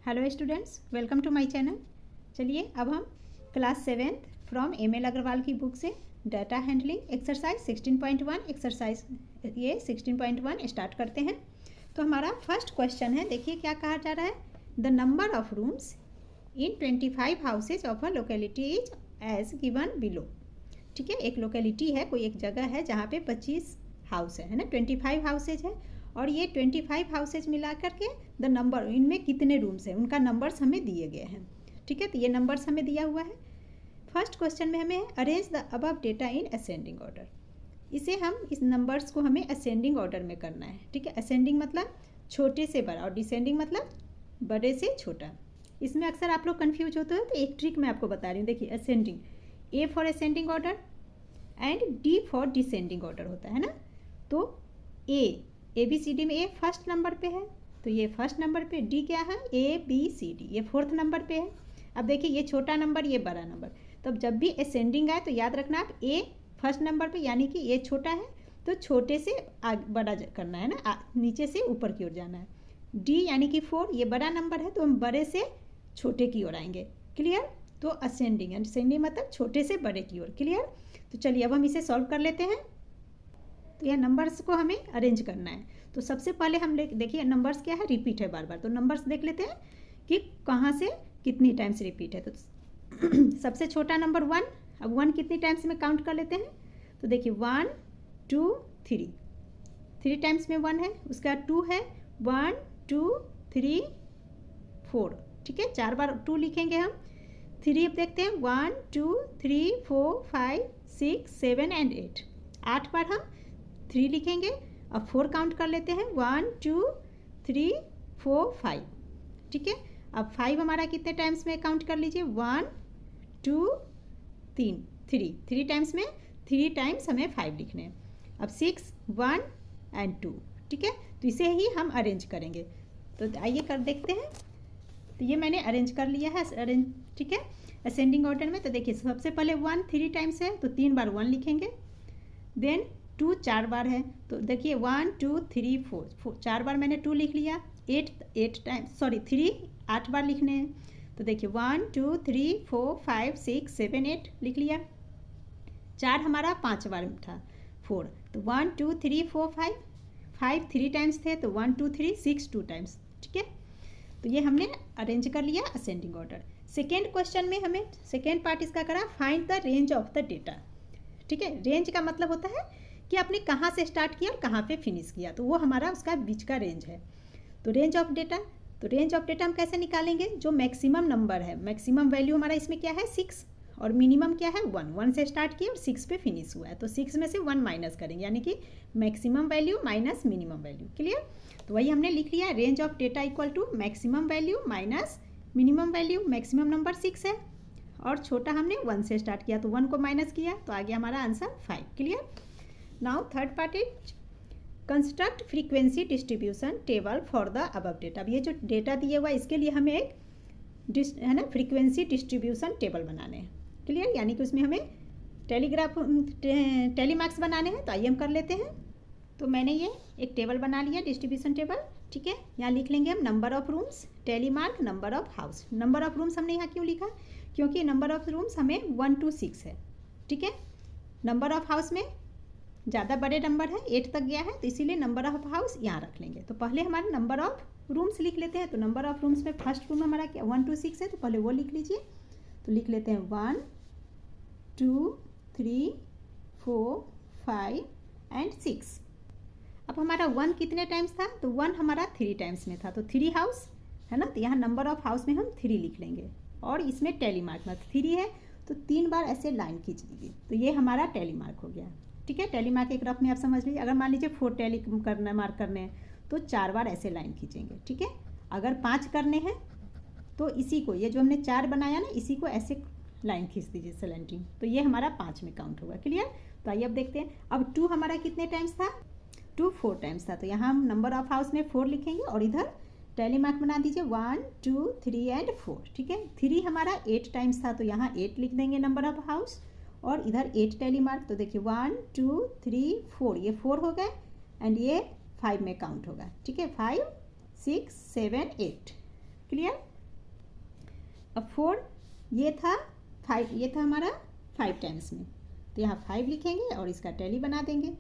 Hello students, welcome to my channel. चलिए अब हम class 7th from M L. Agarwal की बुक से डाटा हैंडलिंग एक्सरसाइज 16.1 एक्सरसाइज ये 16.1 स्टार्ट करते हैं। तो हमारा फर्स्ट क्वेश्चन है, देखिए क्या कहा जा रहा है। The number of rooms in 25 houses of a locality is as given below. ठीक है, एक लोकेलिटी है, कोई एक जगह है जहाँ पे 25 हाउस है ना, 25 हाउसेज है और ये 25 हाउसेज मिला करके द नंबर, इनमें कितने रूम्स हैं उनका नंबर्स हमें दिए गए हैं। ठीक है, तो ये नंबर्स हमें दिया हुआ है। फर्स्ट क्वेश्चन में हमें arrange the above data in ascending order. इसे हम इस नंबर्स को हमें असेंडिंग ऑर्डर में करना है। ठीक है, असेंडिंग मतलब छोटे से बड़ा और डिसेंडिंग मतलब बड़े से छोटा। इसमें अक्सर आप लोग कन्फ्यूज होते हो, तो एक ट्रिक मैं आपको बता रही हूँ। देखिए, ascending A for ascending order and D for descending order होता है ना। तो ए बी सी डी में ए फर्स्ट नंबर पे है, तो ये फर्स्ट नंबर पे। डी क्या है, ए बी सी डी, ये फोर्थ नंबर पे है। अब देखिए, ये छोटा नंबर, ये बड़ा नंबर। तो जब भी असेंडिंग आए तो याद रखना आप ए फर्स्ट नंबर पे, यानी कि ये छोटा है तो छोटे से बड़ा करना है ना, नीचे से ऊपर की ओर जाना है। डी यानी कि 4, ये बड़ा नंबर है तो हम बड़े से छोटे की ओर आएंगे। क्लियर। तो असेंडिंग मतलब छोटे से बड़े की ओर। क्लियर। तो चलिए अब हम इसे सॉल्व कर लेते हैं। तो यह नंबर्स को हमें अरेंज करना है। तो सबसे पहले हम देखिए नंबर्स क्या है, रिपीट है बार बार। तो नंबर्स देख लेते हैं कि कहाँ से कितनी टाइम्स रिपीट है। तो सबसे छोटा नंबर 1। अब 1 कितनी टाइम्स में काउंट कर लेते हैं। तो देखिए 1 2 3, 3 टाइम्स में 1 है। उसके बाद 2 है, 1 2 3 4। ठीक है, 4 बार 2 लिखेंगे हम। 3 अब देखते हैं, 1 2 3 4 5 6 7 एंड 8। 8 बार हम 3 लिखेंगे। अब 4 काउंट कर लेते हैं, 1 2 3 4 5। ठीक है, अब 5 हमारा कितने टाइम्स में काउंट कर लीजिए, 1 2 3 टाइम्स में 3 टाइम्स हमें 5 लिखने हैं। अब 6 1 एंड 2। ठीक है, तो इसे ही हम अरेंज करेंगे। तो आइए कर देखते हैं। तो ये मैंने अरेंज कर लिया है, अरेंज। ठीक है, असेंडिंग ऑर्डर में। तो देखिए सबसे पहले 1 3 टाइम्स है तो 3 बार 1 लिखेंगे। देन 2 4 बार है, तो देखिए 1 2 3 4, 4 बार मैंने 2 लिख लिया। 3 8 बार लिखने हैं। तो देखिए 1 2 3 4 5 6 7 8 लिख लिया। 4 हमारा 5 बार था, 4। तो 1 2 3 4 5 3 टाइम्स थे तो 1 2 3 6 2 टाइम्स। ठीक है, तो ये हमने अरेंज कर लिया असेंडिंग ऑर्डर। सेकेंड क्वेश्चन में हमें सेकेंड पार्ट इसका करा, find the range of the data. ठीक है, रेंज का मतलब होता है कि आपने कहाँ से स्टार्ट किया और कहाँ पे फिनिश किया, तो वो हमारा उसका बीच का रेंज है। तो रेंज ऑफ डेटा, तो रेंज ऑफ डेटा हम कैसे निकालेंगे, जो मैक्सिमम नंबर है, मैक्सिमम वैल्यू हमारा इसमें क्या है 6 और मिनिमम क्या है 1। 1 से स्टार्ट किया और 6 पे फिनिश हुआ है, तो 6 में से 1 माइनस करेंगे, यानी कि maximum value minus minimum value. Clear. तो वही हमने लिख लिया, range of data equal to maximum value minus minimum value. Maximum number 6 है और छोटा हमने 1 से स्टार्ट किया तो 1 को माइनस किया, तो आ गया हमारा answer 5। Clear. Now third part is construct frequency distribution table for the above data. अब ये जो डेटा दिया हुआ है इसके लिए हमें एक है ना फ्रीक्वेंसी डिस्ट्रीब्यूशन टेबल बनाने हैं। क्लियर, यानी कि उसमें हमें टेलीमार्क्स बनाने हैं। तो आइए हम कर लेते हैं। तो मैंने ये एक टेबल बना लिया, डिस्ट्रीब्यूशन टेबल। ठीक है, यहाँ लिख लेंगे हम नंबर ऑफ रूम्स, टेलीमार्क, number of house. Number of rooms हमने यहाँ क्यों लिखा, क्योंकि नंबर ऑफ रूम्स हमें 1 to 6 है। ठीक है, नंबर ऑफ हाउस में ज़्यादा बड़े नंबर है, 8 तक गया है, तो इसीलिए नंबर ऑफ हाउस यहाँ रख लेंगे। तो पहले हमारे नंबर ऑफ रूम्स लिख लेते हैं। तो नंबर ऑफ रूम्स में फर्स्ट रूम हमारा क्या 1 to 6 है, तो पहले वो लिख लीजिए। तो लिख लेते हैं 1 2 3 4 5 एंड 6। अब हमारा 1 कितने टाइम्स था, तो 1 हमारा 3 टाइम्स में था, तो 3 हाउस है ना। तो यहाँ नंबर ऑफ हाउस में हम 3 लिख लेंगे और इसमें टेलीमार्क में 3 है तो 3 बार ऐसे लाइन खींच लीजिए, तो ये हमारा टेलीमार्क हो गया। ठीक है, टेलीमार्क एक रफ में आप समझ लीजिए। अगर मान लीजिए 4 टेली करना मार्क करने हैं तो 4 बार ऐसे लाइन खींचेंगे। ठीक है, अगर 5 करने हैं तो इसी को, ये जो हमने 4 बनाया ना, इसी को ऐसे लाइन खींच दीजिए सलेंटिंग, तो ये हमारा 5 में काउंट होगा। क्लियर। तो आइए अब देखते हैं। अब 2 हमारा कितने टाइम्स था, 2 4 टाइम्स था, तो यहाँ हम नंबर ऑफ हाउस में 4 लिखेंगे और इधर टेलीमार्क बना दीजिए 1 2 3 एंड 4। ठीक है, 3 हमारा 8 टाइम्स था, तो यहाँ 8 लिख देंगे नंबर ऑफ हाउस और इधर 8 टेलीमार्क। तो देखिए 1 2 3 4, ये 4 हो गए एंड ये 5 में काउंट होगा। ठीक है, 5 6 7 8। क्लियर। अब 4 ये था 5, ये था हमारा 5 टाइम्स में, तो यहाँ 5 लिखेंगे और इसका टैली बना देंगे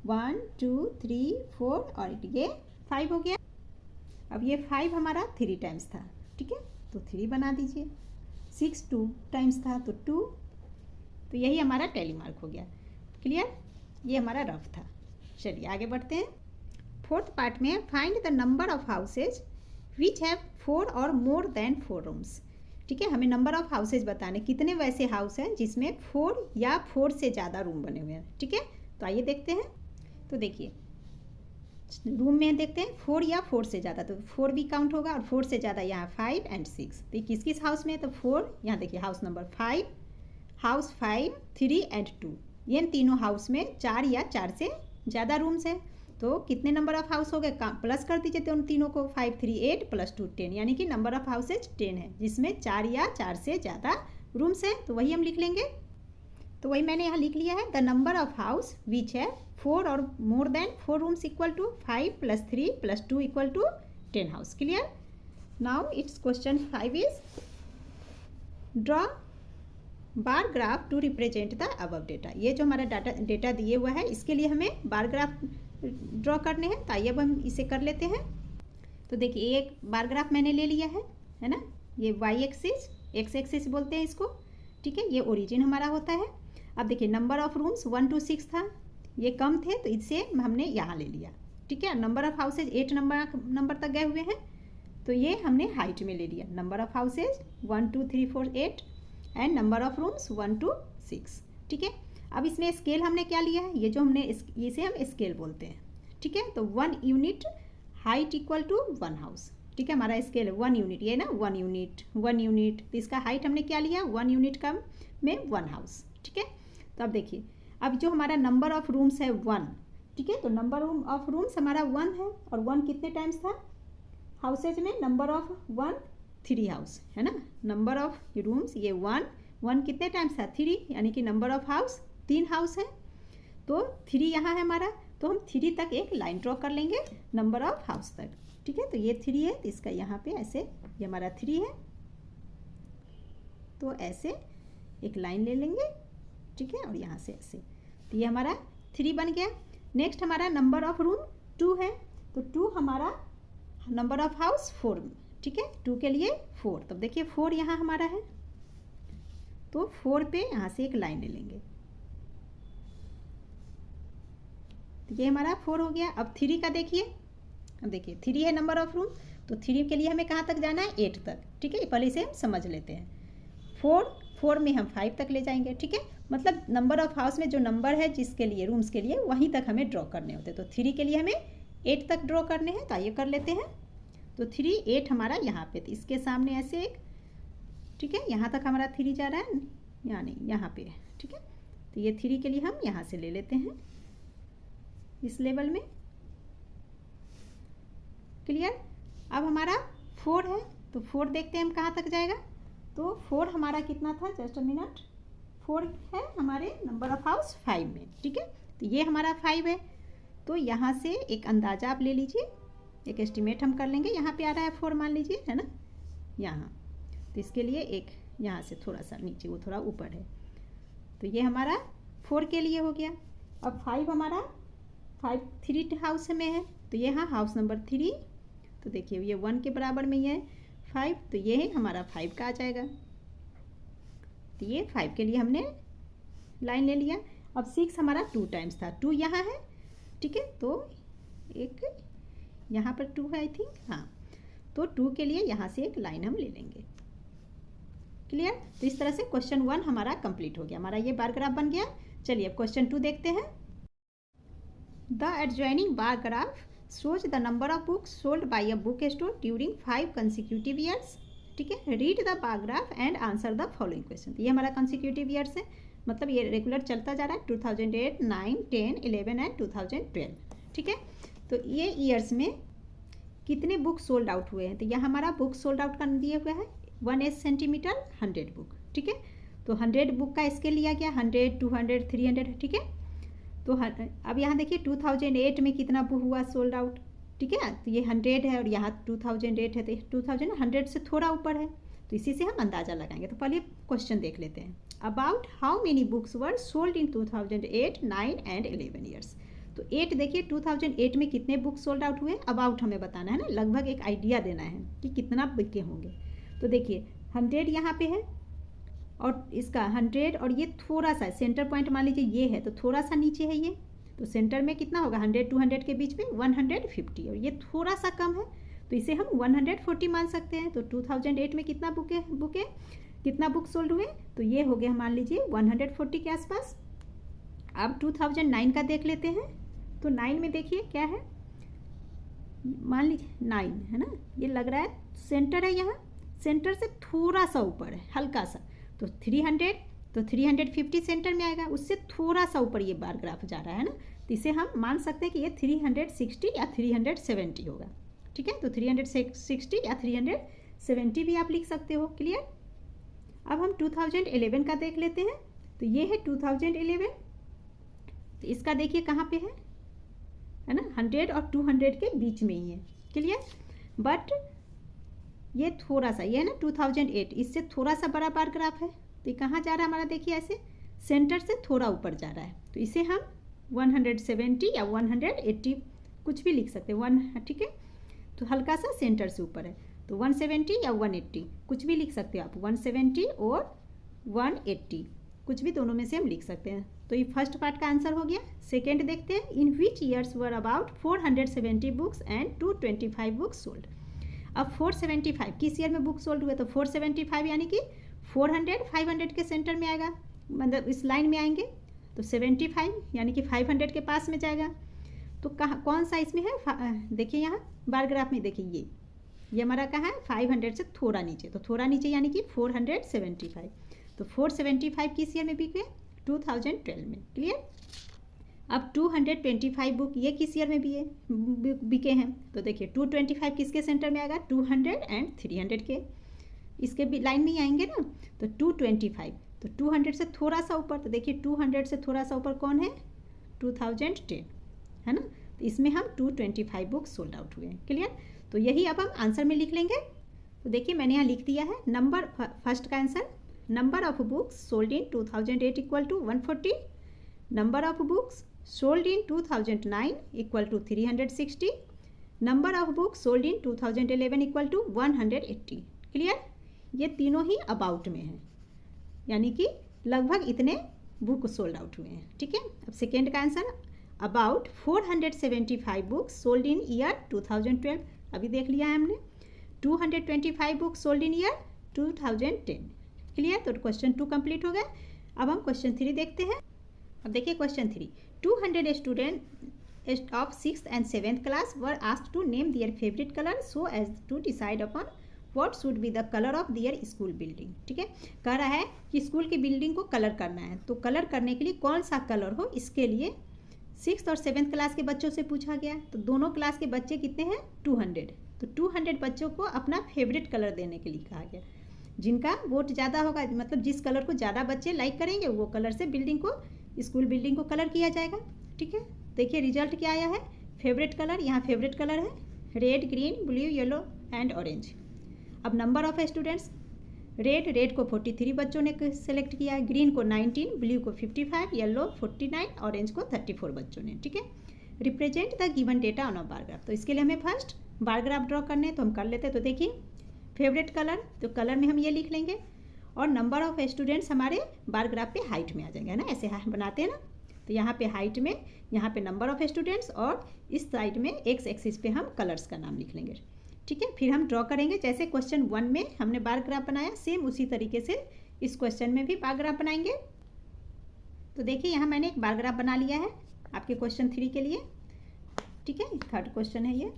1 2 3 4 और ये 5 हो गया। अब ये 5 हमारा 3 टाइम्स था, ठीक है, तो 3 बना दीजिए। 6 2 टाइम्स था तो 2, तो यही हमारा टैली मार्क हो गया। क्लियर, ये हमारा रफ था। चलिए आगे बढ़ते हैं। फोर्थ पार्ट में find the number of houses which have 4 और मोर देन 4 रूम्स। ठीक है, हमें नंबर ऑफ हाउसेज बताने कितने वैसे हाउस हैं जिसमें 4 या 4 से ज़्यादा रूम बने हुए हैं। ठीक है, तो आइए देखते हैं। तो देखिए रूम में देखते हैं 4 या 4 से ज़्यादा, तो 4 भी काउंट होगा और 4 से ज़्यादा यहाँ 5 एंड 6। तो किस किस हाउस में, तो 4 यहाँ देखिए हाउस नंबर 5, हाउस 5, 3 एंड 2, ये तीनों हाउस में 4 या 4 से ज़्यादा रूम्स हैं। तो कितने नंबर ऑफ हाउस हो गए, प्लस कर दीजिए तो उन तीनों को, 5 3 8 प्लस 2 10, यानी कि नंबर ऑफ हाउसेज 10 है जिसमें 4 या 4 से ज़्यादा रूम्स हैं। तो वही हम लिख लेंगे, तो वही मैंने यहाँ लिख लिया है। The number of house which है 4 और more than 4 rooms equal to 5 + 3 + 2 equal to 10 house. Clear, now it's question 5 is draw bar graph to represent the above data. ये जो हमारा डेटा दिए हुआ है इसके लिए हमें बार ग्राफ ड्रॉ करने हैं, तो आइए अब हम इसे कर लेते हैं। तो देखिए एक बार ग्राफ मैंने ले लिया है ना, ये वाई एक्सिस, एक्स एक्सिस बोलते हैं इसको। ठीक है, ये ओरिजिन हमारा होता है। अब देखिए नंबर ऑफ रूम्स 1 to 6 था, ये कम थे तो इससे हमने यहाँ ले लिया। ठीक है, नंबर ऑफ हाउसेज 8 नंबर तक गए हुए हैं, तो ये हमने हाइट में ले लिया। Number of houses 1 2 3 4 8 and number of rooms 1 to 6। ठीक है, अब इसमें स्केल हमने क्या लिया है, ये जो हमने इसे हम स्केल बोलते हैं। ठीक है, तो 1 unit height equal to 1 house. ठीक है, हमारा स्केल है 1 यूनिट, ये ना 1 यूनिट 1 यूनिट, तो इसका हाइट हमने क्या लिया 1 यूनिट का में 1 हाउस। ठीक है, तो अब देखिए अब जो हमारा नंबर ऑफ रूम्स है 1। ठीक है, तो नंबर ऑफ रूम्स हमारा 1 है और 1 कितने टाइम्स था हाउसेज में, नंबर ऑफ 1 3 हाउस है ना, नंबर ऑफ रूम्स ये 1 कितने टाइम्स था 3, यानी कि नंबर ऑफ हाउस 3 हाउस है। तो 3 यहाँ है हमारा, तो हम 3 तक एक लाइन ड्रॉ कर लेंगे नंबर ऑफ हाउस तक। ठीक है, तो ये 3 है तो इसका यहाँ पे ऐसे, ये हमारा 3 है तो ऐसे एक लाइन ले लेंगे। ठीक है, और यहाँ से ऐसे, तो ये हमारा 3 बन गया। नेक्स्ट हमारा नंबर ऑफ रूम 2 है, तो 2 हमारा नंबर ऑफ हाउस 4। ठीक है, 2 के लिए 4, तब देखिए 4 यहाँ हमारा है, तो 4 पे यहाँ से एक लाइन ले लेंगे, तो ये हमारा 4 हो गया। अब 3 का देखिए, अब देखिए 3 है नंबर ऑफ रूम, तो 3 के लिए हमें कहाँ तक जाना है 8 तक। ठीक है, पहले इसे हम समझ लेते हैं। 4 में हम 5 तक ले जाएंगे। ठीक है, मतलब नंबर ऑफ हाउस में जो नंबर है जिसके लिए रूम्स के लिए वहीं तक हमें ड्रॉ करने होते हैं। तो 3 के लिए हमें 8 तक ड्रॉ करने हैं, तो आइए कर लेते हैं। तो 3 8 हमारा यहाँ पे, तो इसके सामने ऐसे एक, ठीक है, यहाँ तक हमारा 3 जा रहा है, यहाँ नहीं यहाँ पे। ठीक है, तो ये 3 के लिए हम यहाँ से ले लेते हैं इस लेवल में। क्लियर, अब हमारा 4 है, तो 4 देखते हैं हम कहाँ तक जाएगा। तो 4 हमारा कितना था, जस्ट अ मिनट, 4 है हमारे नंबर ऑफ हाउस 5 में। ठीक है, तो ये हमारा 5 है, तो यहाँ से एक अंदाज़ा आप ले लीजिए, एक एस्टिमेट हम कर लेंगे। यहाँ पे आ रहा है 4 मान लीजिए, है ना, यहाँ, तो इसके लिए एक यहाँ से थोड़ा सा नीचे, वो थोड़ा ऊपर है, तो ये हमारा 4 के लिए हो गया। अब 5 हमारा 5 3 हाउस में है, तो ये हाँ हाउस नंबर 3, तो देखिए ये 1 के बराबर में ही है 5, तो ये है हमारा 5 का आ जाएगा। तो ये 5 के लिए हमने लाइन ले लिया। अब 6 हमारा 2 टाइम्स था, 2 यहाँ है। ठीक है, तो एक यहाँ पर 2 है आई थिंक, हाँ, तो 2 के लिए यहाँ से एक लाइन हम ले लेंगे। क्लियर, तो इस तरह से क्वेश्चन 1 हमारा कंप्लीट हो गया, हमारा ये बार ग्राफ बन गया। चलिए अब क्वेश्चन 2 देखते हैं। The adjoining bar graph shows the number of books sold by a book store during 5 consecutive years. ठीक है, read the bar graph and answer the following question. ये हमारा कंसिक्यूटिव ईयर्स है, मतलब ये रेगुलर चलता जा रहा है 2008 9 10 11 एंड 2012। ठीक है, तो ये ईयर्स में कितने बुक सोल्ड आउट हुए हैं, तो यहाँ हमारा बुक सोल्ड आउट का दिया हुआ है 1 सेंटीमीटर 100 बुक। ठीक है, तो 100 बुक का स्केल लिया गया, 100 200 300। ठीक है, तो अब यहाँ देखिए 2008 में कितना बुक हुआ सोल्ड आउट। ठीक है, तो ये 100 है और यहाँ 2008 है, तो 2000 100 से थोड़ा ऊपर है, तो तो इसी से हम अंदाज़ा लगाएंगे। तो पहले क्वेश्चन देख लेते हैं। About how many books were sold in 2008, 9 and 11 years. तो 8 देखिए 2008 में कितने बुक सोल्ड आउट हुए, अबाउट हमें बताना है ना, लगभग एक आइडिया देना है कि कितना बिके होंगे। तो देखिए 100 यहाँ पे है और इसका 100 और ये थोड़ा सा सेंटर पॉइंट मान लीजिए ये है, तो थोड़ा सा नीचे है ये, तो सेंटर में कितना होगा 100 200 के बीच में 150 और ये थोड़ा सा कम है, तो इसे हम 140 मान सकते हैं। तो 2008 में कितना बुके कितना बुक सोल्ड हुए, तो ये हो गया मान लीजिए 140 के आसपास। अब 2009 का देख लेते हैं। तो 9 में देखिए क्या है, मान लीजिए 9 है ना, ये लग रहा है सेंटर है, यहाँ सेंटर से थोड़ा सा ऊपर है हल्का सा, तो 300, तो 350 सेंटर में आएगा, उससे थोड़ा सा ऊपर ये बार ग्राफ जा रहा है ना, तो इसे हम मान सकते हैं कि ये 360 या 370 होगा। ठीक है, तो 360 या 370 भी आप लिख सकते हो। क्लियर। अब हम 2011 का देख लेते हैं। तो ये है 2011, तो इसका देखिए कहाँ पे है ना, 100 और 200 के बीच में ही है। क्लियर। बट ये थोड़ा सा, ये है ना 2008, इससे थोड़ा सा बड़ा बार ग्राफ है, तो ये कहाँ जा रहा है हमारा, देखिए ऐसे सेंटर से थोड़ा ऊपर जा रहा है, तो इसे हम 170 या 180 कुछ भी लिख सकते हैं, ठीक है, तो हल्का सा सेंटर से ऊपर है, तो 170 या 180 कुछ भी लिख सकते हो आप, 170 और 180 कुछ भी दोनों में से हम लिख सकते हैं। तो ये फर्स्ट पार्ट का आंसर हो गया। सेकेंड देखते हैं। In which years were about 470 books and 225 books sold. अब 475 किस ईयर में बुक सोल्ड हुए, तो 475 यानी कि 400 500 के सेंटर में आएगा, मतलब इस लाइन में आएंगे, तो 75 यानी कि 500 के पास में जाएगा। तो कहाँ कौन सा इसमें है, देखिए यहाँ बार ग्राफ में देखिए ये हमारा कहाँ है 500 से थोड़ा नीचे, तो थोड़ा नीचे यानी कि 475, तो 475 किस ईयर में बिके, 2012 में। क्लियर। अब 225 बुक ये किस ईयर में बिके हैं, तो देखिए 225 किसके सेंटर में आएगा, 200 एंड 300 के इसके भी लाइन में ही आएंगे ना, तो 225, तो 200 से थोड़ा सा ऊपर, तो देखिए 200 से थोड़ा सा ऊपर कौन है, 2010 है ना, तो इसमें हम 225 बुक सोल्ड आउट हुए हैं। क्लियर। तो यही अब हम आंसर में लिख लेंगे। तो देखिए मैंने यहाँ लिख दिया है नंबर, फर्स्ट का answer, number of books sold in 2008 equal to 140, number of books sold in 2009 equal to 360, number of books sold in 2011 equal to 180। Clear. ये तीनों ही अबाउट में हैं, यानी कि लगभग इतने बुक सोल्ड आउट हुए हैं। ठीक है। अब सेकेंड का answer, about 475 books sold in year 2012, अभी देख लिया है हमने। 225 बुक्स सोल्ड इन ईयर 2010। क्लियर। तो क्वेश्चन 2 कंप्लीट हो गया। अब हम क्वेश्चन 3 देखते हैं। अब देखिए question 3, 200 students of 6th and 7th class were asked to name their favorite color so as to decide upon what should be the color of their school building। ठीक है, कह रहा है कि स्कूल की बिल्डिंग को कलर करना है, तो कलर करने के लिए कौन सा कलर हो, इसके लिए 6th और 7th क्लास के बच्चों से पूछा गया। तो दोनों क्लास के बच्चे कितने हैं, 200, तो 200 बच्चों को अपना फेवरेट कलर देने के लिए कहा गया। जिनका वोट ज़्यादा होगा, मतलब जिस कलर को ज़्यादा बच्चे लाइक करेंगे वो कलर से बिल्डिंग को, स्कूल बिल्डिंग को कलर किया जाएगा। ठीक है, देखिए रिजल्ट क्या आया है, फेवरेट कलर, यहाँ फेवरेट कलर है red, green, blue, yellow and orange. अब नंबर ऑफ स्टूडेंट्स, रेड को 43 बच्चों ने सेलेक्ट किया, ग्रीन को 19, ब्लू को 55, येलो 49, ऑरेंज को 34 बच्चों ने। ठीक है। Represent the given data on a bar graph, तो इसके लिए हमें फर्स्ट बार ग्राफ ड्रॉ करने, तो हम कर लेते हैं। तो देखिए फेवरेट कलर, तो कलर में हम ये लिख लेंगे, और नंबर ऑफ स्टूडेंट्स हमारे बार ग्राफ पे हाइट में आ जाएंगे, है ना, ऐसे बनाते हैं ना, तो यहाँ पे हाइट में, यहाँ पे नंबर ऑफ स्टूडेंट्स, और इस साइड में एक्स एक्सिस पे हम कलर्स का नाम लिख लेंगे। ठीक है, फिर हम ड्रॉ करेंगे, जैसे क्वेश्चन 1 में हमने बार ग्राफ बनाया, सेम उसी तरीके से इस क्वेश्चन में भी बार ग्राफ बनाएंगे। तो देखिए यहाँ मैंने एक बार ग्राफ बना लिया है आपके क्वेश्चन 3 के लिए। ठीक है, थर्ड क्वेश्चन है ये,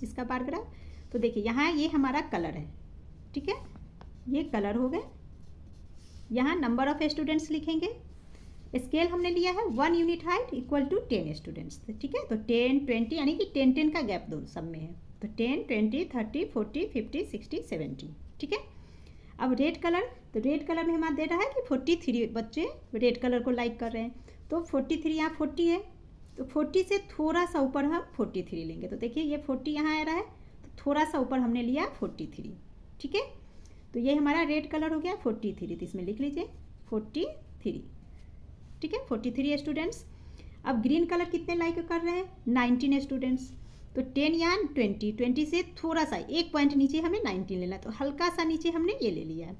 इसका बार ग्राफ। तो देखिए यहाँ ये हमारा कलर है। ठीक है, ये कलर हो गए। यहाँ नंबर ऑफ स्टूडेंट्स लिखेंगे, स्केल हमने लिया है 1 unit height equal to 10 students. ठीक है, तो 10 20 यानी कि 10 का गैप दो सब में है, तो 10 20 30 40 50 60 70। ठीक है। अब रेड कलर, तो रेड कलर में हमारा दे रहा है कि 43 बच्चे रेड कलर को लाइक कर रहे हैं, तो 43 यहाँ 40 है, तो 40 से थोड़ा सा ऊपर हम 43 लेंगे। तो देखिए ये 40 यहाँ आ रहा है, तो थोड़ा सा ऊपर हमने लिया 43। ठीक है, तो ये हमारा रेड कलर हो गया 43, तो इसमें लिख लीजिए 43, ठीक है 43 स्टूडेंट्स। अब ग्रीन कलर कितने लाइक कर रहे हैं? 19 स्टूडेंट्स। तो 10 या 20 से थोड़ा सा एक पॉइंट नीचे हमें 19 लेना है, तो हल्का सा नीचे हमने ये ले लिया है,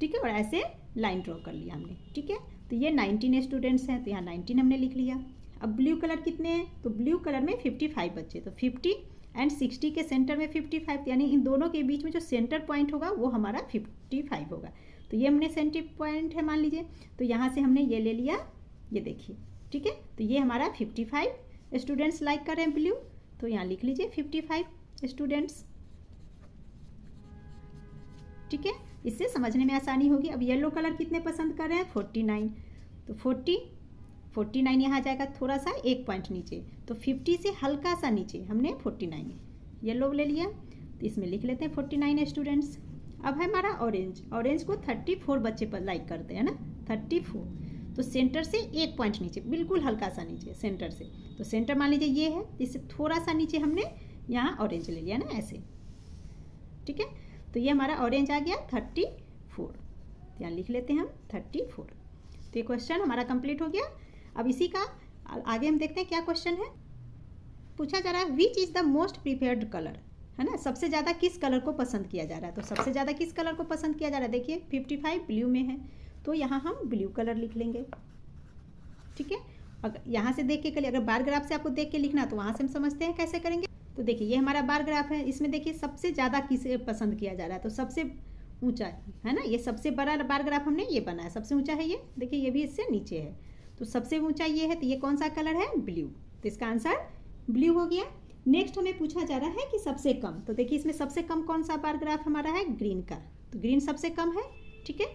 ठीक है, और ऐसे लाइन ड्रॉ कर लिया हमने, ठीक है। तो ये 19 स्टूडेंट्स हैं, तो यहाँ 19 हमने लिख लिया। अब ब्लू कलर कितने हैं? तो ब्लू कलर में 55 बच्चे, तो 50 एंड 60 के सेंटर में 55, यानी इन दोनों के बीच में जो सेंटर पॉइंट होगा वो हमारा 55 होगा। तो ये हमने सेंटर पॉइंट है मान लीजिए, तो यहाँ से हमने ये ले लिया, ये देखिए, ठीक है। तो ये हमारा 55 स्टूडेंट्स लाइक कर रहे हैं ब्लू, तो यहाँ लिख लीजिए 55 स्टूडेंट्स, ठीक है। इससे समझने में आसानी होगी। अब येलो कलर कितने पसंद कर रहे हैं? 49, तो 49 यहाँ जाएगा थोड़ा सा एक पॉइंट नीचे, तो 50 से हल्का सा नीचे हमने 49 येलो ले लिया, तो इसमें लिख लेते हैं 49 स्टूडेंट्स। अब है हमारा ऑरेंज को 34 बच्चे पर लाइक करते हैं ना, 34, तो सेंटर से एक पॉइंट नीचे, बिल्कुल हल्का सा नीचे सेंटर से, तो सेंटर मान लीजिए ये है, इससे थोड़ा सा नीचे हमने यहाँ ऑरेंज ले लिया ना ऐसे, ठीक है। तो ये हमारा ऑरेंज आ गया 34, यहाँ लिख लेते हैं हम 34। तो ये क्वेश्चन हमारा कंप्लीट हो गया। अब इसी का आगे हम देखते हैं क्या क्वेश्चन है। पूछा जा रहा है which is the most preferred colour, है ना, सबसे ज़्यादा किस कलर को पसंद किया जा रहा है? तो सबसे ज़्यादा किस कलर को पसंद किया जा रहा है? देखिए 55 ब्लू में है, तो यहाँ हम ब्लू कलर लिख लेंगे, ठीक है। अगर यहाँ से देख के करिए, अगर बार ग्राफ से आपको देख के लिखना तो वहाँ से हम समझते हैं कैसे करेंगे। तो देखिए ये हमारा बार ग्राफ है, इसमें देखिए सबसे ज़्यादा किसे पसंद किया जा रहा है, तो सबसे ऊंचा है ना, ये सबसे बड़ा बार ग्राफ हमने ये बनाया, सबसे ऊंचा है ये, देखिए ये भी इससे नीचे है, तो सबसे ऊंचा ये है, तो ये कौन सा कलर है? ब्लू, तो इसका आंसर ब्लू हो गया। नेक्स्ट हमें पूछा जा रहा है कि सबसे कम, तो देखिए इसमें सबसे कम कौन सा बार ग्राफ हमारा है? ग्रीन का, तो ग्रीन सबसे कम है, ठीक है।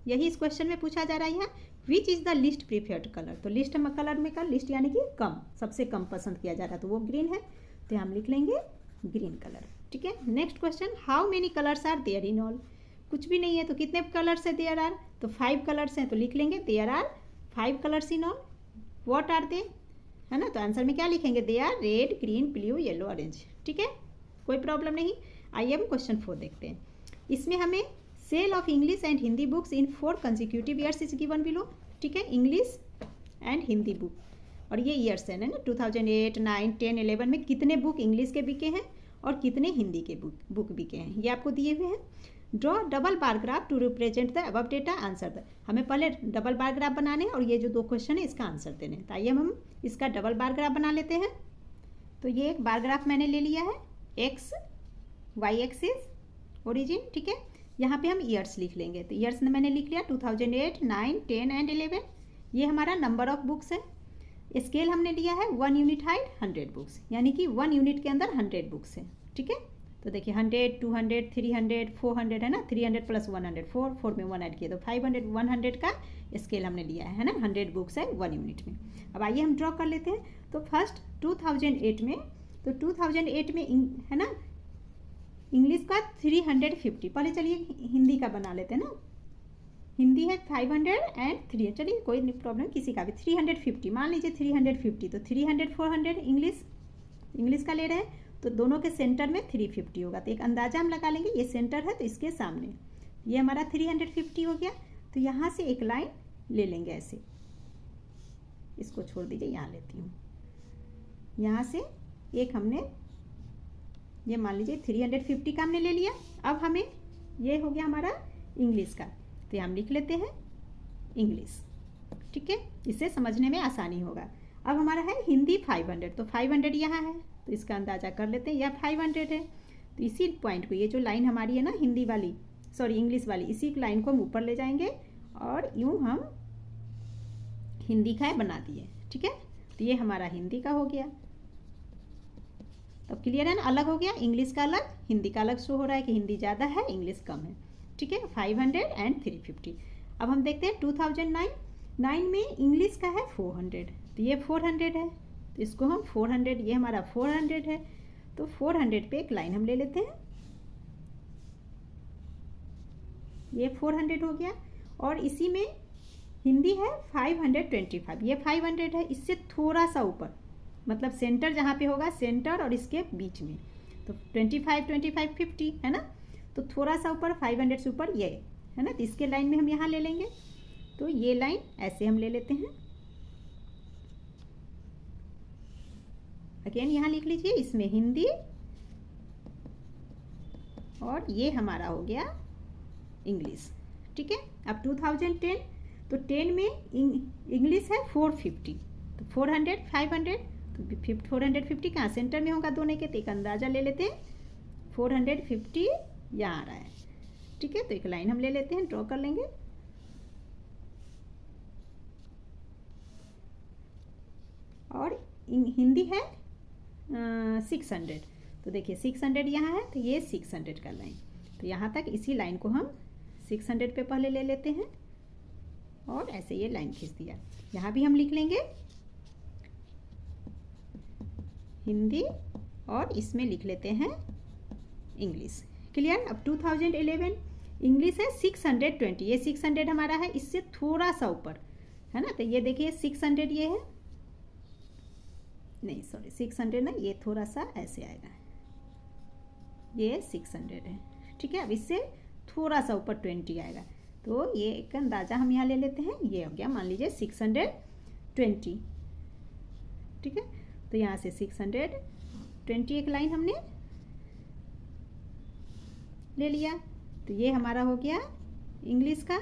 यही इस क्वेश्चन में पूछा जा रहा है which is the list preferred colour, तो लिस्ट हम कलर में कर लिस्ट यानी कि कम, सबसे कम पसंद किया जा रहा है, तो वो ग्रीन है, तो हम लिख लेंगे ग्रीन कलर, ठीक है। Next question how many colours are there in all, कुछ भी नहीं है, तो कितने कलर्स है देयर आर? तो 5 कलर्स हैं, तो लिख लेंगे there are 5 colours in all. What are they, है ना, तो आंसर में क्या लिखेंगे? They are red, green, blue, yellow, orange, ठीक है, कोई प्रॉब्लम नहीं। आइए हम क्वेश्चन 4 देखते हैं। इसमें हमें sale of English and Hindi books in 4 consecutive years is given below, ठीक है, इंग्लिश एंड हिंदी बुक, और ये ईयर्स है ना 2008, 9, 10, 11 में कितने बुक इंग्लिश के बिके हैं और कितने हिंदी के बुक बिके हैं, ये आपको दिए हुए हैं। Draw double bar graph to represent the above data, answer the, हमें पहले डबल बार ग्राफ बनाने हैं और ये जो 2 क्वेश्चन है इसका आंसर देने हैं। तो आइए हम इसका डबल बार ग्राफ बना लेते हैं। तो ये एक बार ग्राफ मैंने ले लिया है, एक्स वाई एक्सिस ओरिजिन, ठीक है। यहाँ पे हम ईयर्स लिख लेंगे, तो ईयर्स मैंने लिख लिया 2008, 9, 10 एंड 11। ये हमारा नंबर ऑफ बुक्स है। स्केल हमने लिया है 1 यूनिट हाइट 100 बुक्स, यानी कि 1 यूनिट के अंदर 100 बुक्स है, ठीक है। तो देखिए 100, 200, 300, 400 है ना, 300 प्लस 100 4 में 1 ऐड किया, तो 500 100 का स्केल हमने लिया है ना, 100 बुक्स है 1 यूनिट में। अब आइए हम ड्रॉ कर लेते हैं। तो फर्स्ट 2008 में, तो 2008 में है ना इंग्लिश का 350, पहले चलिए हिंदी का बना लेते हैं ना, हिंदी है 503, चलिए कोई प्रॉब्लम, किसी का भी 350 मान लीजिए 350, तो 300 400 इंग्लिश का ले रहे हैं, तो दोनों के सेंटर में 350 होगा, तो एक अंदाजा हम लगा लेंगे, ये सेंटर है तो इसके सामने ये हमारा 350 हो गया। तो यहाँ से एक लाइन ले लेंगे ऐसे, इसको छोड़ दीजिए, यहाँ लेती हूँ, यहाँ से एक हमने ये मान लीजिए 350 का हमने ले लिया। अब हमें ये हो गया हमारा इंग्लिश का, तो हम लिख लेते हैं इंग्लिश, ठीक है, इससे समझने में आसानी होगा। अब हमारा है हिंदी 500, तो 500 यहाँ है, तो इसका अंदाजा कर लेते हैं, यह 500 है, तो इसी पॉइंट को, ये जो लाइन हमारी है ना हिंदी वाली, सॉरी इंग्लिश वाली, इसी लाइन को हम ऊपर ले जाएंगे और यूँ हम हिंदी का बना दिए, ठीक है। तो ये हमारा हिंदी का हो गया, तब क्लियर है ना, अलग हो गया, इंग्लिश का अलग, हिंदी का अलग शो हो रहा है कि हिंदी ज़्यादा है इंग्लिश कम है, ठीक है। 500 एंड 350। अब हम देखते हैं 2009 में इंग्लिश का है 400, तो ये 400 है, तो इसको हम 400, ये हमारा 400 है, तो 400 पे एक लाइन हम ले लेते हैं, ये 400 हो गया। और इसी में हिंदी है 525, ये 500 है, इससे थोड़ा सा ऊपर, मतलब सेंटर जहाँ पे होगा, सेंटर और इसके बीच में, तो 25, 25, 50 है ना, तो थोड़ा सा ऊपर 500 से ऊपर ये है ना, तो इसके लाइन में हम यहाँ ले लेंगे। तो ये लाइन ऐसे हम ले लेते हैं। अगेन यहाँ लिख लीजिए, इसमें हिंदी और ये हमारा हो गया इंग्लिश। ठीक है, अब 2010, तो 10 में इंग्लिश है 450, तो 400 500, तो 450 कहाँ सेंटर में होगा दोनों के, तो एक अंदाज़ा ले लेते हैं 450 यहाँ आ रहा है। ठीक है, तो एक लाइन हम ले लेते हैं, ड्रॉ कर लेंगे। और हिंदी है 600, तो देखिए 600 यहाँ है, तो ये 600 का लाइन, तो यहाँ तक इसी लाइन को हम 600 पे पहले ले लेते हैं और ऐसे ये लाइन खींच दिया। यहाँ भी हम लिख लेंगे हिंदी और इसमें लिख लेते हैं इंग्लिश। क्लियर। अब 2011 इंग्लिश है 620, ये 600 हमारा है, इससे थोड़ा सा ऊपर है ना, तो ये देखिए 600 ये है, नहीं सॉरी 600 ना, ये थोड़ा सा ऐसे आएगा, ये 600 है। ठीक है, अब इससे थोड़ा सा ऊपर 20 आएगा, तो ये एक अंदाज़ा हम यहाँ ले लेते हैं, ये हो गया मान लीजिए 620। ठीक है, तो यहाँ से 620 एक लाइन हमने ले लिया, तो ये हमारा हो गया इंग्लिश का,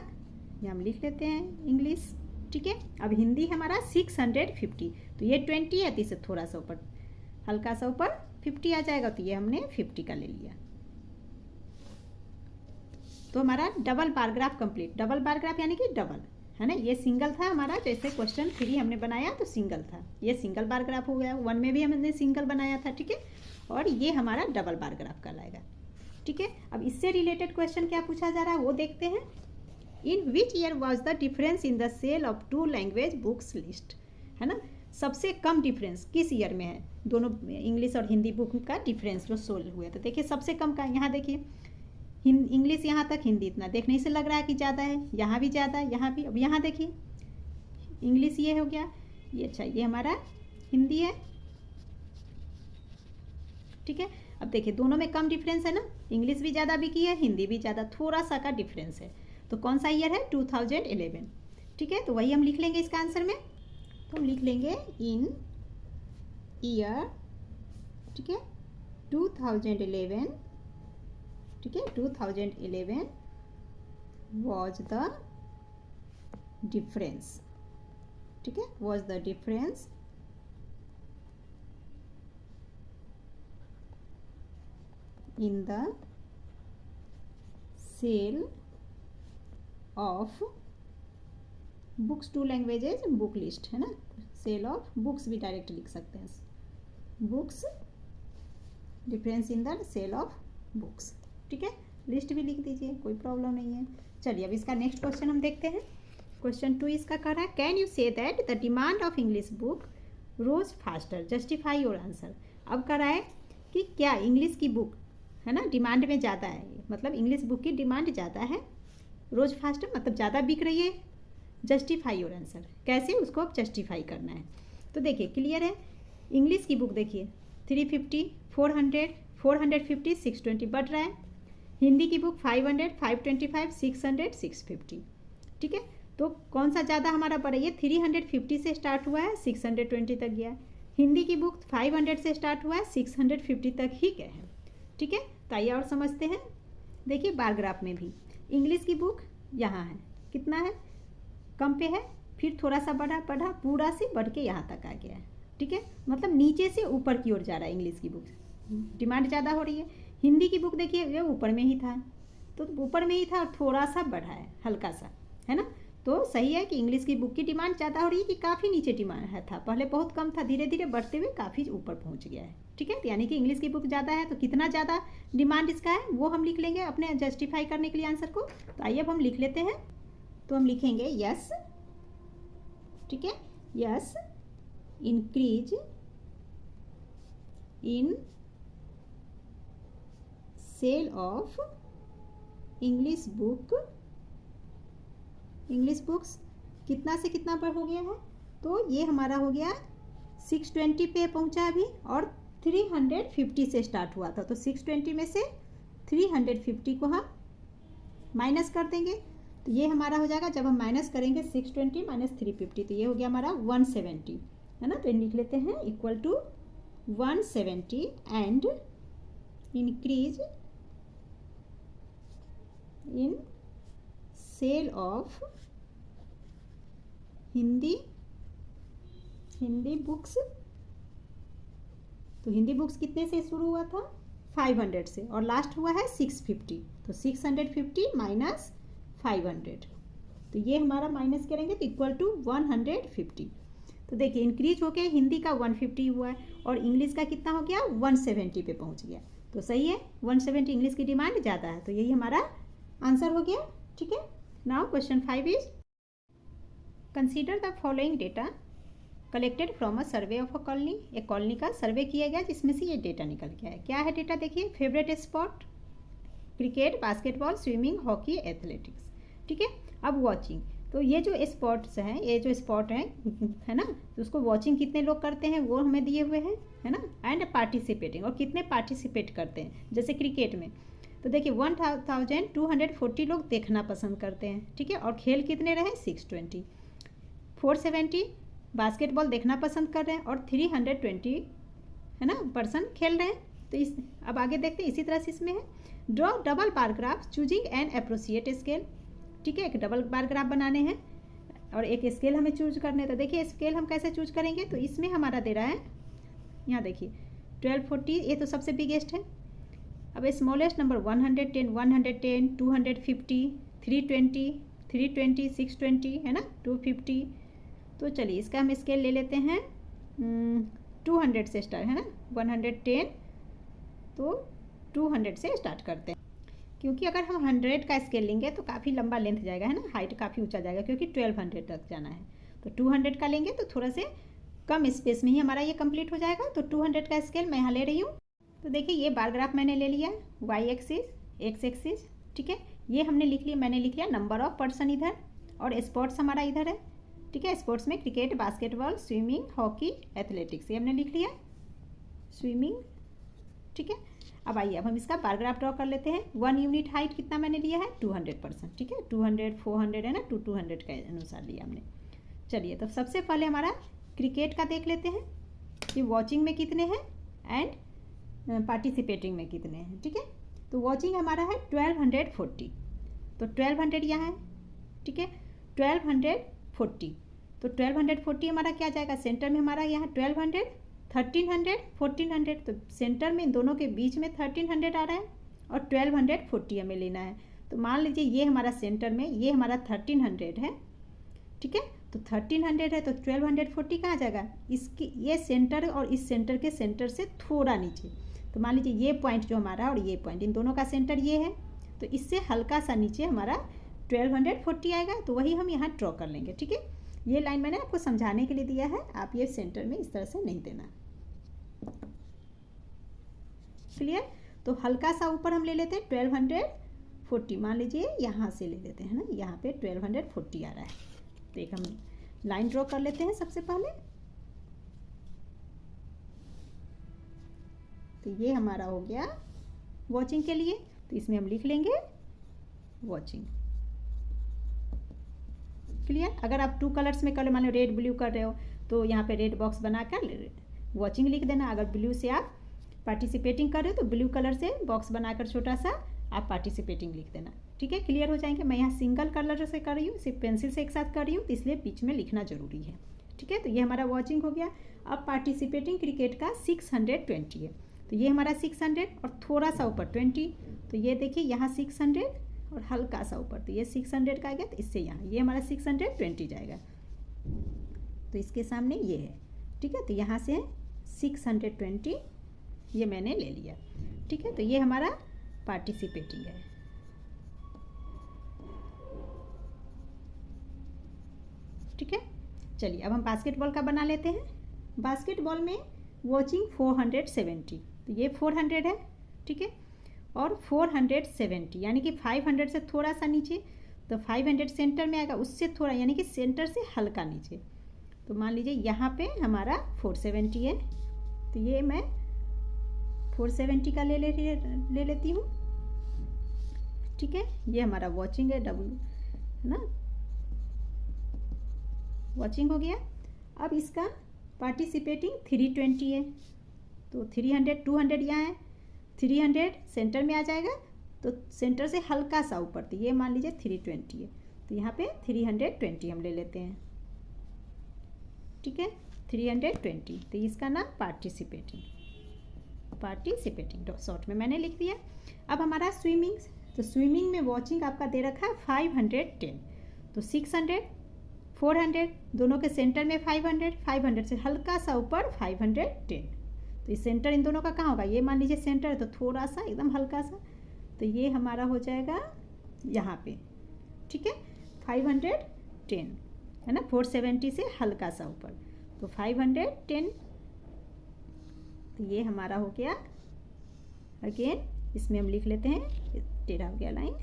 ये हम लिख लेते हैं इंग्लिश। ठीक है, अब हिंदी हमारा 650, तो ये 20 है, तो इससे थोड़ा सा ऊपर हल्का सा ऊपर 50 आ जाएगा, तो ये हमने 50 का ले लिया। तो हमारा double paragraph complete. Double paragraph यानी कि डबल है ना, ये सिंगल था हमारा, जैसे क्वेश्चन 3 हमने बनाया तो सिंगल था, ये सिंगल पैराग्राफ हो गया। 1 में भी हमने सिंगल बनाया था। ठीक है, और ये हमारा डबल पैराग्राफ कहलाएगा। ठीक है, अब इससे रिलेटेड क्वेश्चन क्या पूछा जा रहा है वो देखते हैं। In which year was the difference in the sale of 2 language books list, है ना, सबसे कम डिफरेंस किस ईयर में है दोनों इंग्लिश और हिंदी बुक का डिफरेंस जो सोल हुए। तो देखिए सबसे कम का यहाँ देखिए इंग्लिश यहाँ तक, हिंदी इतना, देखने से लग रहा है कि ज़्यादा है, यहाँ भी ज़्यादा है, यहाँ भी। अब यहाँ देखिए इंग्लिश ये हो गया, ये अच्छा ये हमारा हिंदी है। ठीक है, अब देखिए दोनों में कम डिफरेंस है ना, इंग्लिश भी ज़्यादा बिकी है, हिंदी भी ज़्यादा, थोड़ा सा का डिफरेंस है। तो कौन सा ईयर है 2011। ठीक है, तो वही हम लिख लेंगे इसका आंसर में, तो हम लिख लेंगे इन ईयर। ठीक है, 2011। ठीक है, 2011 वॉज द डिफरेंस। ठीक है, was the difference in the sale of books 2 languages book list, है ना, सेल ऑफ बुक्स भी डायरेक्ट लिख सकते हैं, books difference in the sale of books. ठीक है, लिस्ट भी लिख दीजिए, कोई प्रॉब्लम नहीं है। चलिए अब इसका नेक्स्ट क्वेश्चन हम देखते हैं। क्वेश्चन 2 इसका कह रहा है, can you say that the demand of English book rose faster, justify your answer. अब कह रहा है कि क्या इंग्लिश की बुक है ना डिमांड में ज़्यादा है, मतलब इंग्लिश बुक की डिमांड ज़्यादा है, रोज फास्टर मतलब ज़्यादा बिक रही है। जस्टिफाई योर आंसर, कैसे उसको अब जस्टिफाई करना है। तो देखिए क्लियर है, इंग्लिश की बुक देखिए 350, 400, 450, 620 बढ़ रहा है। हिंदी की बुक 500, 525, 600, 650। ठीक है, तो कौन सा ज़्यादा हमारा बढ़ा, ये 350 से स्टार्ट हुआ है 620 तक गया। हिंदी की बुक 500 से स्टार्ट हुआ है 650 तक ही गए हैं। ठीक है, तो आइए और समझते हैं। देखिए बार ग्राफ में भी इंग्लिश की बुक यहाँ है, कितना है कम पे है, फिर थोड़ा सा बढ़ा बढ़ा पूरा से बढ़ के यहाँ तक आ गया है। ठीक है, मतलब नीचे से ऊपर की ओर जा रहा है इंग्लिश की बुक, डिमांड ज़्यादा हो रही है। हिंदी की बुक देखिए ये ऊपर में ही था, तो ऊपर में ही था और थोड़ा सा बढ़ा है हल्का सा, है ना। तो सही है कि इंग्लिश की बुक की डिमांड ज़्यादा हो रही है कि काफ़ी नीचे डिमांड है, था पहले बहुत कम था, धीरे धीरे बढ़ते हुए काफ़ी ऊपर पहुंच गया है। ठीक है, तो यानी कि इंग्लिश की बुक ज़्यादा है, तो कितना ज़्यादा डिमांड इसका है वो हम लिख लेंगे अपने जस्टिफाई करने के लिए आंसर को। तो आइए अब हम लिख लेते हैं, तो हम लिखेंगे यस। ठीक है, yes increase in sale of English books कितना से कितना पर हो गया है, तो ये हमारा हो गया 620 पे पहुंचा अभी, और 350 से स्टार्ट हुआ था, तो 620 में से 350 को हम माइनस कर देंगे, तो ये हमारा हो जाएगा, जब हम माइनस करेंगे 620 माइनस 350, तो ये हो गया हमारा 170, है ना। तो लिख लेते हैं equal to 170 and increase in sale of Hindi books. तो हिंदी बुक्स कितने से शुरू हुआ था, 500 से, और लास्ट हुआ है 650, तो 650 माइनस 500, तो ये हमारा माइनस करेंगे तो इक्वल टू 150। तो देखिए इंक्रीज हो गया, हिंदी का 150 हुआ है और इंग्लिश का कितना हो गया, 170 पे पहुंच गया। तो सही है, 170 इंग्लिश की डिमांड ज़्यादा है, तो यही हमारा आंसर हो गया। ठीक है, now question 5 is consider the following data collected from a survey of a colony. एक कॉलोनी का सर्वे किया गया जिसमें से ये डेटा निकल के आया। क्या है डेटा, देखिए favourite sport cricket, basketball, swimming, hockey, athletics. ठीक है, अब वॉचिंग, तो ये जो स्पोर्ट्स हैं, ये जो स्पोर्ट हैं, है ना, तो उसको वॉचिंग कितने लोग करते हैं वो हमें दिए हुए हैं, है ना, एंड पार्टिसिपेटिंग, और कितने पार्टिसिपेट करते हैं। जैसे क्रिकेट में तो देखिए 1240 लोग देखना पसंद करते हैं। ठीक है, और खेल कितने रहे, 620, 470 बास्केटबॉल देखना पसंद कर रहे हैं और 320, है ना, पर्सन खेल रहे हैं। तो इस अब आगे देखते हैं, इसी तरह से इसमें है draw double bar graph choosing an appropriate scale. ठीक है, एक डबल बार ग्राफ बनाने हैं और एक स्केल हमें चूज करने। तो देखिए स्केल हम कैसे चूज करेंगे, तो इसमें हमारा दे रहा है, यहाँ देखिए 1240, ये तो सबसे बिगेस्ट है। अब स्मॉलेस्ट नंबर 110, 110, 250, 320, 320, 620, है ना, 250। तो चलिए इसका हम स्केल ले लेते हैं 200 से स्टार्ट, है ना, 110, तो 200 से स्टार्ट करते हैं, क्योंकि अगर हम 100 का स्केल लेंगे तो काफ़ी लंबा लेंथ जाएगा, है ना, हाइट काफ़ी ऊंचा जाएगा, क्योंकि 1200 तक जाना है। तो 200 का लेंगे तो थोड़ा से कम स्पेस में ही हमारा ये कंप्लीट हो जाएगा। तो 200 का स्केल मैं यहाँ ले रही हूँ। तो देखिए ये बार ग्राफ मैंने ले लिया, वाई एक्सिस, एक्स एक्सिस। ठीक है, ये हमने लिख लिया, मैंने लिख लिया नंबर ऑफ पर्सन इधर, और स्पोर्ट्स हमारा इधर है। ठीक है, स्पोर्ट्स में cricket, basketball, swimming, hockey, athletics, ये हमने लिख लिया, स्विमिंग। ठीक है, अब आइए अब हम इसका बार ग्राफ ड्रॉ कर लेते हैं। 1 यूनिट हाइट कितना मैंने लिया है, 200%। ठीक है, 200, 400, है ना, 200 के अनुसार लिया हमने। चलिए तो सबसे पहले हमारा क्रिकेट का देख लेते हैं कि वॉचिंग में कितने हैं एंड पार्टिसिपेटिंग में कितने हैं। ठीक है, तो वॉचिंग हमारा है 1240, तो 1200 यहाँ है। ठीक है, 1240, तो 1240 हमारा क्या जाएगा, सेंटर में हमारा यहाँ 1200, 1300, 1400, तो सेंटर में इन दोनों के बीच में 1300 आ रहा है और 1240 हमें लेना है। तो मान लीजिए ये हमारा सेंटर में, ये हमारा 1300 है। ठीक है, तो 1300 है तो 1240 कहाँ जाएगा, इसकी ये सेंटर और इस सेंटर के सेंटर से थोड़ा नीचे। तो मान लीजिए ये पॉइंट जो हमारा और ये पॉइंट, इन दोनों का सेंटर ये है, तो इससे हल्का सा नीचे हमारा 1240 आएगा। तो वही हम यहाँ ड्रॉ कर लेंगे। ठीक है, ये लाइन मैंने आपको समझाने के लिए दिया है, आप ये सेंटर में इस तरह से नहीं देना। क्लियर, तो हल्का सा ऊपर हम ले लेते हैं 1240, मान लीजिए यहाँ से ले लेते हैं ना, यहाँ पे 1240 आ रहा है। तो एक हम लाइन ड्रॉ कर लेते हैं सबसे पहले। तो ये हमारा हो गया वॉचिंग के लिए, तो इसमें हम लिख लेंगे वॉचिंग। क्लियर, अगर आप 2 कलर्स में कर, मान लो रेड ब्लू कर रहे हो तो यहाँ पे रेड बॉक्स बनाकर वॉचिंग लिख देना। अगर ब्लू से आप पार्टिसिपेटिंग कर रहे हो तो ब्लू कलर से बॉक्स बनाकर छोटा सा आप पार्टिसिपेटिंग लिख देना। ठीक है, क्लियर हो जाएंगे। मैं यहाँ सिंगल कलर से कर रही हूँ, सिर्फ पेंसिल से एक साथ कर रही हूँ, तो इसलिए बीच में लिखना जरूरी है। ठीक है, तो ये हमारा वॉचिंग हो गया। अब पार्टिसिपेटिंग क्रिकेट का 620 है, तो ये हमारा 600 और थोड़ा सा ऊपर 20, तो ये देखिए यहाँ 600 और हल्का सा ऊपर, तो ये 600 का आ गया, तो इससे यहाँ ये हमारा 620 जाएगा। तो इसके सामने ये है। ठीक है, तो यहाँ से 620 ये मैंने ले लिया। ठीक है, तो ये हमारा पार्टिसिपेटिंग है। ठीक है, चलिए अब हम बास्केटबॉल का बना लेते हैं। बास्केटबॉल में वॉचिंग 470, तो ये 400 है। ठीक है, और 470 यानी कि 500 से थोड़ा सा नीचे, तो 500 सेंटर में आएगा, उससे थोड़ा यानी कि सेंटर से हल्का नीचे। तो मान लीजिए यहाँ पे हमारा 470 है, तो ये मैं 470 का ले लेती हूँ। ठीक है, ये हमारा वॉचिंग है, W है ना, वॉचिंग हो गया। अब इसका पार्टिसिपेटिंग 320 है, तो 300 200 यहाँ है, 300 सेंटर में आ जाएगा, तो सेंटर से हल्का सा ऊपर, तो ये मान लीजिए 320 है, तो यहाँ पे 320 हम ले लेते हैं, ठीक है, 320, तो इसका नाम पार्टिसिपेटिंग शॉर्ट में मैंने लिख दिया। अब हमारा स्विमिंग, तो स्विमिंग में वॉचिंग आपका दे रखा है 510, तो 600 400 दोनों के सेंटर में 500 से हल्का सा ऊपर 510, तो इस सेंटर इन दोनों का कहाँ होगा, ये मान लीजिए सेंटर है, तो थोड़ा सा एकदम हल्का सा, तो ये हमारा हो जाएगा यहाँ पे, ठीक है, 510 है ना, 470 से हल्का सा ऊपर, तो 510, तो ये हमारा हो गया। अगेन इसमें हम लिख लेते हैं, टेढ़ा हो गया लाइन,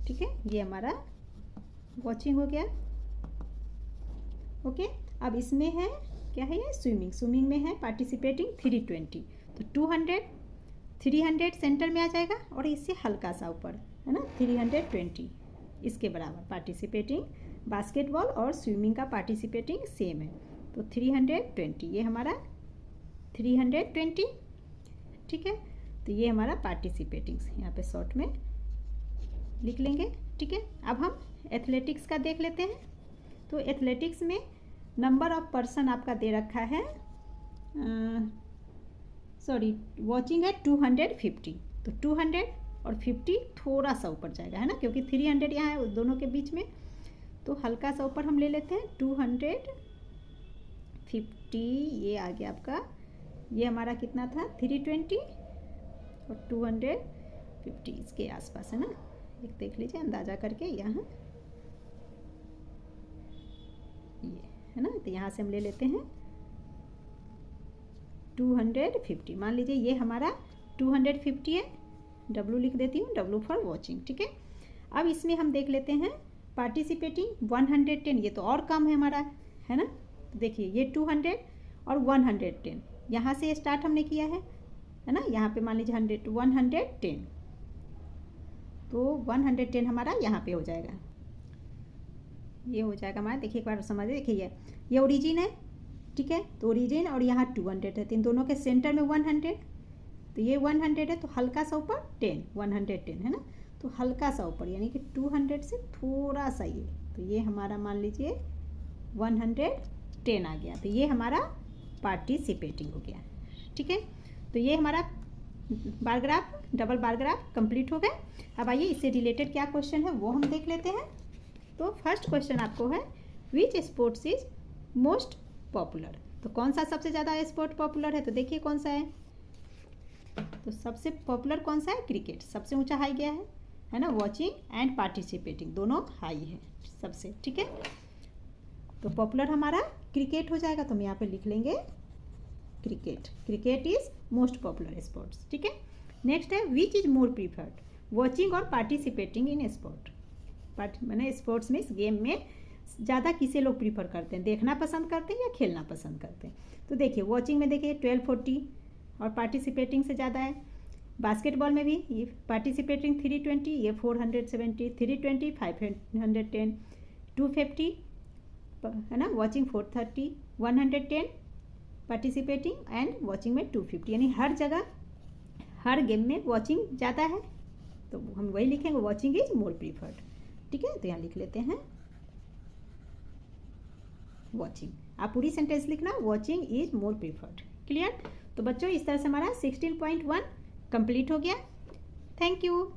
ठीक है, ये हमारा वॉचिंग हो गया। ओके, अब इसमें है क्या है, ये स्विमिंग में है पार्टिसिपेटिंग 320, तो 300 सेंटर में आ जाएगा और इससे हल्का सा ऊपर है ना, 320 इसके बराबर पार्टिसिपेटिंग। बास्केटबॉल और स्विमिंग का पार्टिसिपेटिंग सेम है, तो 320 ये हमारा 320, ठीक है, तो ये हमारा पार्टिसिपेटिंग यहाँ पे शॉर्ट में लिख लेंगे, ठीक है। अब हम एथलेटिक्स का देख लेते हैं, तो एथलेटिक्स में नंबर ऑफ पर्सन आपका दे रखा है, सॉरी वॉचिंग है 250, तो 200 और 50 थोड़ा सा ऊपर जाएगा है ना, क्योंकि 300 यहाँ है दोनों के बीच में, तो हल्का सा ऊपर हम ले लेते हैं 250, ये आ गया आपका, ये हमारा कितना था 320 और 250 इसके आसपास है ना, एक देख लीजिए अंदाज़ा करके यहाँ, ये है ना, तो यहाँ से हम ले लेते हैं 250, मान लीजिए ये हमारा 250 है, W लिख देती हूँ, W फॉर वॉचिंग, ठीक है। अब इसमें हम देख लेते हैं पार्टिसिपेटिंग 110, ये तो और कम है हमारा है ना, तो देखिए ये 200 और 110 यहाँ से स्टार्ट हमने किया है ना, यहाँ पे मान लीजिए 110, तो 110 हमारा यहाँ पे हो जाएगा, ये हो जाएगा हमारा, देखिए एक बार समझिए, देखिए ये ओरिजिन है, ठीक है, तो ओरिजिन और यहाँ 200 है, तो इन दोनों के सेंटर में 100, तो ये 100 है, तो हल्का सा ऊपर 110 है ना, तो हल्का सा ऊपर यानी कि 200 से थोड़ा सा ये, तो ये हमारा मान लीजिए 110 आ गया, तो ये हमारा पार्टिसिपेटिंग हो गया, ठीक है। तो ये हमारा bar graph, double bar graph complete हो गए। अब आइए इससे रिलेटेड क्या क्वेश्चन है वो हम देख लेते हैं। तो फर्स्ट क्वेश्चन आपको है, विच स्पोर्ट्स इज मोस्ट पॉपुलर, तो कौन सा सबसे ज़्यादा स्पोर्ट पॉपुलर है, तो देखिए कौन सा है, तो सबसे पॉपुलर कौन सा है, क्रिकेट, सबसे ऊंचा हाई गया है ना, वॉचिंग एंड पार्टिसिपेटिंग दोनों हाई है सबसे, ठीक है, तो पॉपुलर हमारा क्रिकेट हो जाएगा, तो हम यहाँ पे लिख लेंगे cricket is most popular sports, ठीक है। नेक्स्ट है, which is more preferred, watching और पार्टिसिपेटिंग इन स्पोर्ट, मैंने स्पोर्ट्स में, इस गेम में ज़्यादा किसे लोग प्रीफर करते हैं, देखना पसंद करते हैं या खेलना पसंद करते हैं, तो देखिए वॉचिंग में देखिए 1240 और पार्टिसिपेटिंग से ज़्यादा है, बास्केटबॉल में भी ये पार्टिसिपेटिंग 320, ये 470, 320 510, 250 है ना, वॉचिंग 430, 110 पार्टिसिपेटिंग एंड वॉचिंग में 250, यानी हर जगह हर गेम में वॉचिंग ज़्यादा है, तो हम वही लिखेंगे, वॉचिंग इज मोर प्रीफर्ड, ठीक है, तो यहाँ लिख लेते हैं वॉचिंग, आप पूरी सेंटेंस लिखना, watching is more preferred, clear. तो बच्चों इस तरह से हमारा 16.1 कंप्लीट हो गया। Thank you.